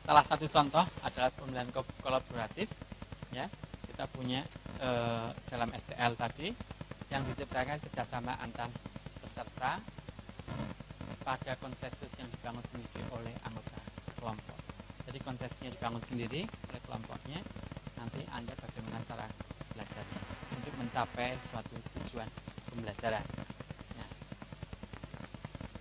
salah satu contoh adalah pemilihan kolaboratif, ya. Kita punya dalam SCL tadi yang diciptakan kerjasama antar peserta pada konsensus yang dibangun sendiri oleh anggota kelompok. Jadi konsepsinya dibangun sendiri oleh kelompoknya. Nanti Anda bagaimana cara belajarnya untuk mencapai suatu tujuan pembelajaran. Nah,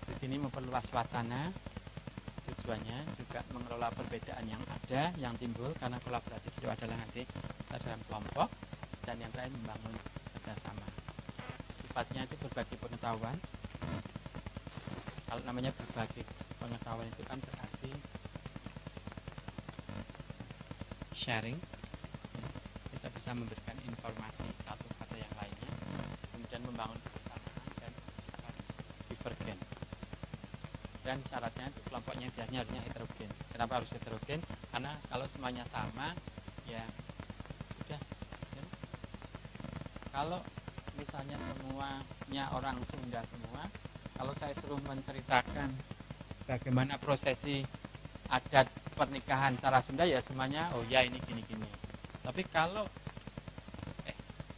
di sini memperluas wacana. Tujuannya juga mengelola perbedaan yang ada, yang timbul karena kolaboratif itu adalah nanti dalam kelompok, dan yang terakhir membangun kerjasama. Sifatnya itu berbagi pengetahuan. Kalau namanya berbagi pengetahuan itu kan berarti sharing, kita bisa memberikan informasi satu pada yang lainnya, kemudian membangun kebersamaan dan sifat divergen. Dan syaratnya itu kelompoknya biasanya harusnya heterogen. Kenapa harus heterogen? Karena kalau semuanya sama, ya sudah. Ya. Kalau misalnya semuanya orang Sunda semua, kalau saya suruh menceritakan bagaimana prosesi adat pernikahan cara Sunda, ya semuanya oh ya ini gini-gini. Tapi kalau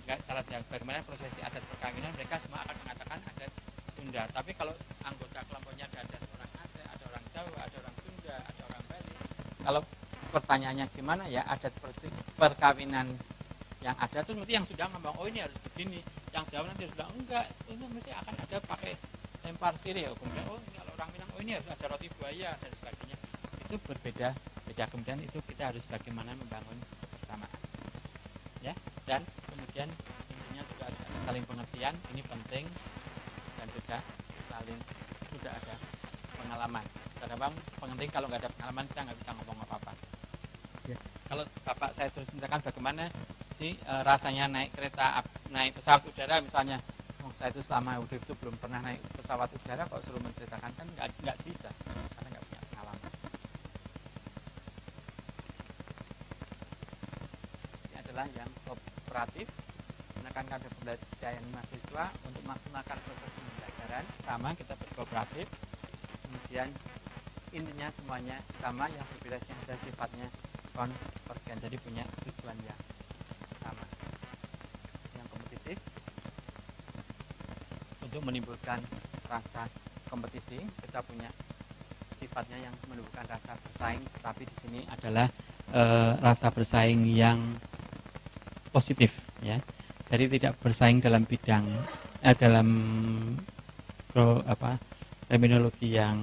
enggak cara bagaimana prosesi adat perkawinan, mereka semua akan mengatakan adat Sunda. Tapi kalau anggota kelompoknya ada orang Aceh, ada orang Jawa, ada orang Sunda, ada orang Bali, kalau pertanyaannya gimana ya adat perkawinan yang ada tuh mesti yang sudah ngomong oh ini harus begini, yang Jawa nanti sudah enggak, ini mesti akan ada pakai lempar sirih, kemudian oh kalau orang Minang oh ini harus ada roti buaya dan sebagainya. Itu berbeda. Kemudian itu kita harus bagaimana membangun kebersamaan, ya. Dan kemudian intinya juga ada saling pengertian, ini penting, dan juga saling sudah ada pengalaman. Karena bang penting, kalau nggak ada pengalaman kita nggak bisa ngomong apa-apa. Ya. Kalau bapak saya suruh ceritakan bagaimana sih rasanya naik kereta, naik pesawat udara misalnya, saya itu selama hidup itu belum pernah naik pesawat udara, kok suruh menceritakan kan nggak bisa, karena nggak punya pengalaman. Ini adalah yang kooperatif, menekankan kepercayaan mahasiswa untuk maksimalkan proses pembelajaran. Sama, kita berkooperatif. Kemudian intinya semuanya sama, yang berbeda ada sifatnya konvergen, jadi punya tujuan yang sama. Yang kompetitif untuk menimbulkan rasa kompetisi, kita punya sifatnya yang menimbulkan rasa bersaing, tapi di sini adalah rasa bersaing yang positif, ya. Jadi tidak bersaing dalam bidang dalam terminologi yang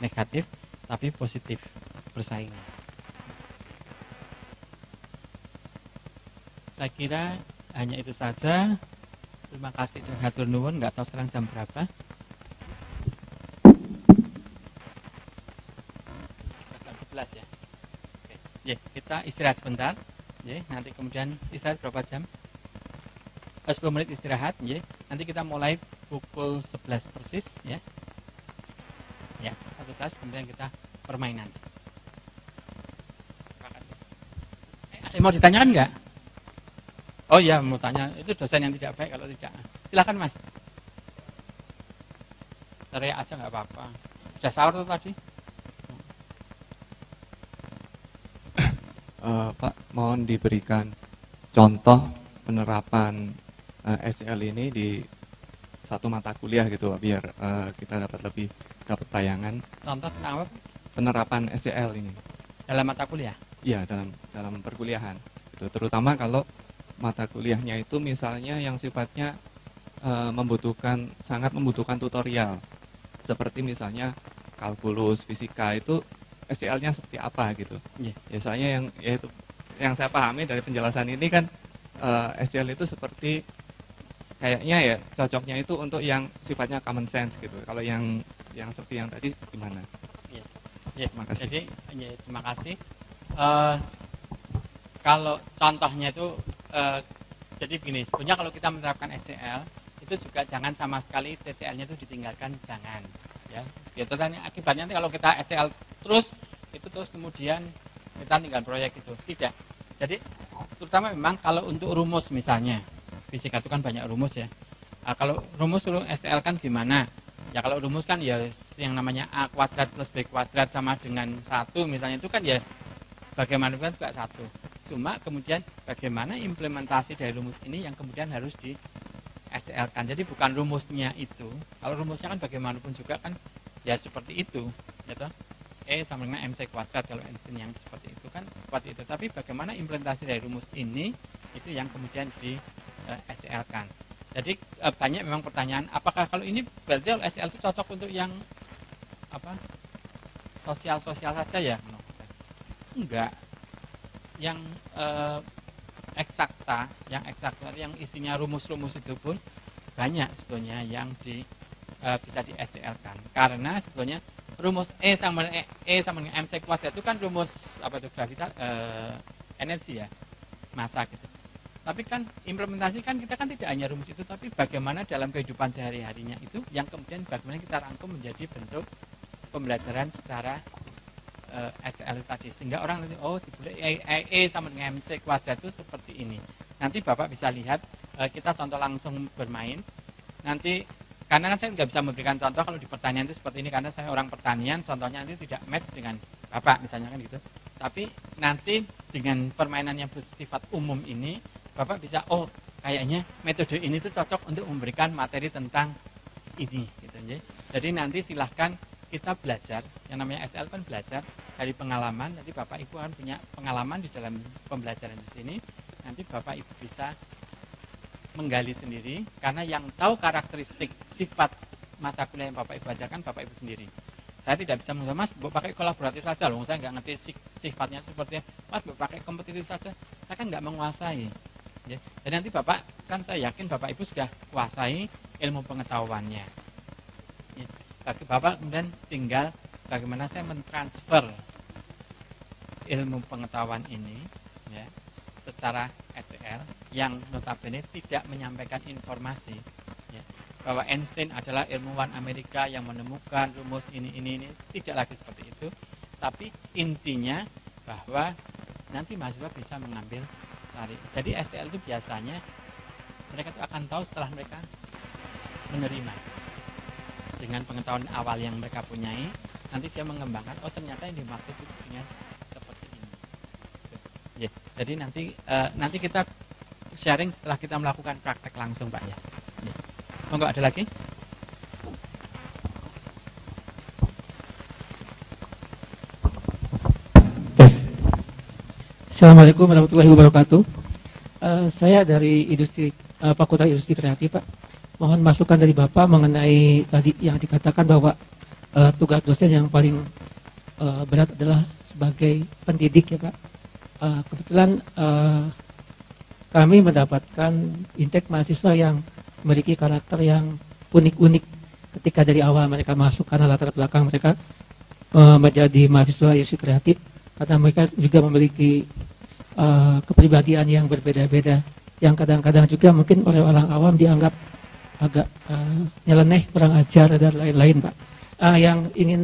negatif, tapi positif bersaing. Saya kira hanya itu saja. Terima kasih dan hatur nuwun. Nggak tahu sekarang jam berapa. Jam 11 ya. Oke. Ya, kita istirahat sebentar. Ya, nanti kemudian istirahat berapa jam? 10 menit istirahat. Ya. Nanti kita mulai pukul 11 persis. Ya. Ya, satu tas kemudian kita permainan. Ada yang mau ditanyakan nggak? Oh iya, mau tanya, itu dosen yang tidak baik kalau tidak. Silakan Mas. Teriak aja nggak apa-apa. Sudah sahur tuh tadi? Pak, mohon diberikan contoh penerapan SCL ini di satu mata kuliah gitu Pak, biar kita dapat bayangan. Contoh tentang apa? Penerapan SCL ini. Dalam mata kuliah? Iya, dalam perkuliahan. Gitu. Terutama kalau mata kuliahnya itu misalnya yang sifatnya sangat membutuhkan tutorial, seperti misalnya kalkulus, fisika, itu SCL-nya seperti apa gitu. Yeah. Biasanya yang saya pahami dari penjelasan ini kan SCL itu seperti kayaknya ya cocoknya itu untuk yang sifatnya common sense gitu. Kalau yang seperti yang tadi gimana? Yeah. Yeah. Terima kasih. Jadi terima kasih. Kalau contohnya itu jadi begini, sebenarnya kalau kita menerapkan SCL itu juga jangan sama sekali TCL-nya itu ditinggalkan, jangan, ya. Itu tadi akibatnya nanti kalau kita SCL terus kemudian kita tinggal proyek itu, tidak. Jadi terutama memang kalau untuk rumus misalnya, fisika itu kan banyak rumus ya. Kalau rumus SCL kan gimana? Ya kalau rumus kan ya yang namanya A kuadrat plus B kuadrat sama dengan 1 misalnya, itu kan ya bagaimanapun juga 1. Cuma kemudian bagaimana implementasi dari rumus ini yang kemudian harus di SL kan. Jadi bukan rumusnya itu. Kalau rumusnya kan bagaimanapun juga kan ya seperti itu, ya toh. E sama dengan MC kuadrat kalau Einstein yang seperti itu kan seperti itu. Tapi bagaimana implementasi dari rumus ini itu yang kemudian di SL kan. Jadi banyak memang pertanyaan, apakah kalau ini berarti SL itu cocok untuk yang apa? Sosial-sosial saja ya? No. Enggak. Yang eksakta, yang isinya rumus-rumus itu pun banyak sebetulnya yang bisa di SCL kan. Karena sebetulnya rumus E sama dengan MC kuadrat itu kan rumus apa itu gravitas energi ya, masa gitu. Tapi kan implementasi kan kita kan tidak hanya rumus itu, tapi bagaimana dalam kehidupan sehari-harinya itu yang kemudian bagaimana kita rangkum menjadi bentuk pembelajaran secara SCL tadi, sehingga orang nanti E sama dengan MC kuadrat itu seperti ini. Nanti Bapak bisa lihat, kita contoh langsung bermain. Nanti karena kan saya nggak bisa memberikan contoh kalau di pertanian itu seperti ini, karena saya orang pertanian, contohnya nanti tidak match dengan Bapak misalnya kan gitu. Tapi nanti dengan permainan yang bersifat umum ini, Bapak bisa, oh kayaknya metode ini tuh cocok untuk memberikan materi tentang ini gitu. Jadi nanti silahkan kita belajar, yang namanya SL kan belajar dari pengalaman. Nanti Bapak Ibu akan punya pengalaman di dalam pembelajaran di sini. Nanti Bapak Ibu bisa menggali sendiri, karena yang tahu karakteristik sifat mata kuliah yang Bapak Ibu ajarkan Bapak Ibu sendiri. Saya tidak bisa mengatakan, Mas, pakai kolaboratif saja loh, saya nggak ngerti sifatnya seperti Mas, pakai kompetitif saja, saya kan nggak menguasai. Ya. Dan nanti Bapak, kan saya yakin Bapak Ibu sudah kuasai ilmu pengetahuannya. Ya. Bagi Bapak kemudian tinggal bagaimana saya mentransfer ilmu pengetahuan ini, ya, secara SCL yang notabene tidak menyampaikan informasi, ya, bahwa Einstein adalah ilmuwan Amerika yang menemukan rumus ini, tidak lagi seperti itu. Tapi intinya bahwa nanti mahasiswa bisa mengambil sari. Jadi SCL itu biasanya mereka itu akan tahu setelah mereka menerima dengan pengetahuan awal yang mereka punyai. Nanti dia mengembangkan, oh ternyata yang dimaksud itu dengan seperti ini. Ya, jadi nanti kita sharing setelah kita melakukan praktek langsung, Pak ya. Monggo, ada lagi? Yes. Assalamualaikum warahmatullahi wabarakatuh. Saya dari Fakultas Industri Kreatif, Pak. Mohon masukan dari Bapak mengenai tadi yang dikatakan bahwa tugas dosen yang paling berat adalah sebagai pendidik ya, Pak. Kebetulan kami mendapatkan intake mahasiswa yang memiliki karakter yang unik-unik ketika dari awal mereka masuk, karena latar belakang mereka menjadi mahasiswa industri kreatif, karena mereka juga memiliki kepribadian yang berbeda-beda, yang kadang-kadang juga mungkin oleh orang awam dianggap agak nyeleneh, kurang ajar dan lain-lain, Pak. Yang ingin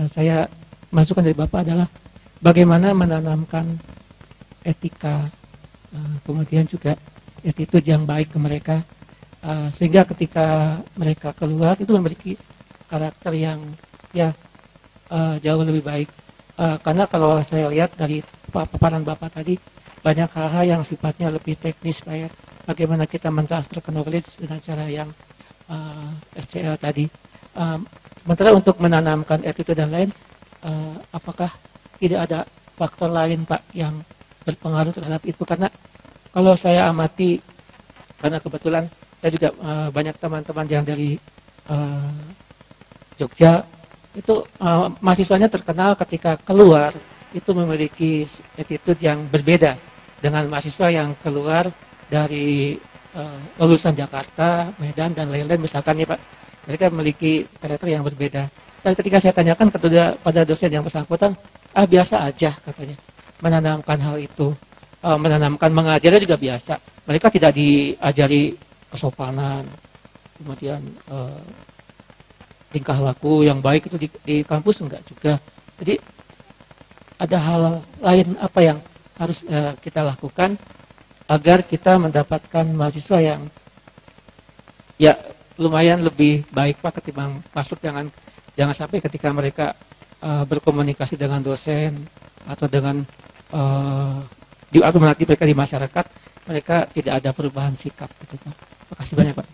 saya masukkan dari Bapak adalah bagaimana menanamkan etika, kemudian juga attitude yang baik ke mereka, sehingga ketika mereka keluar itu memiliki karakter yang ya jauh lebih baik. Karena kalau saya lihat dari paparan Bapak tadi, banyak hal-hal yang sifatnya lebih teknis, kayak bagaimana kita mentransfer knowledge dengan cara yang SCL tadi. Sementara untuk menanamkan attitude dan lain, apakah tidak ada faktor lain, Pak, yang berpengaruh terhadap itu? Karena kalau saya amati, karena kebetulan saya juga banyak teman-teman yang dari Jogja, itu mahasiswanya terkenal ketika keluar itu memiliki attitude yang berbeda dengan mahasiswa yang keluar dari lulusan Jakarta, Medan dan lain-lain misalkan ya, Pak. Mereka memiliki karakter yang berbeda. Dan ketika saya tanyakan pada dosen yang bersangkutan, biasa aja katanya menanamkan hal itu, mengajarnya juga biasa. Mereka tidak diajari kesopanan, kemudian tingkah laku yang baik itu di kampus enggak juga. Jadi ada hal lain apa yang harus kita lakukan agar kita mendapatkan mahasiswa yang ya lumayan lebih baik, Pak, ketimbang masuk jangan sampai ketika mereka berkomunikasi dengan dosen atau dengan atau nanti mereka di masyarakat, mereka tidak ada perubahan sikap gitu Pak. Terima kasih banyak Pak.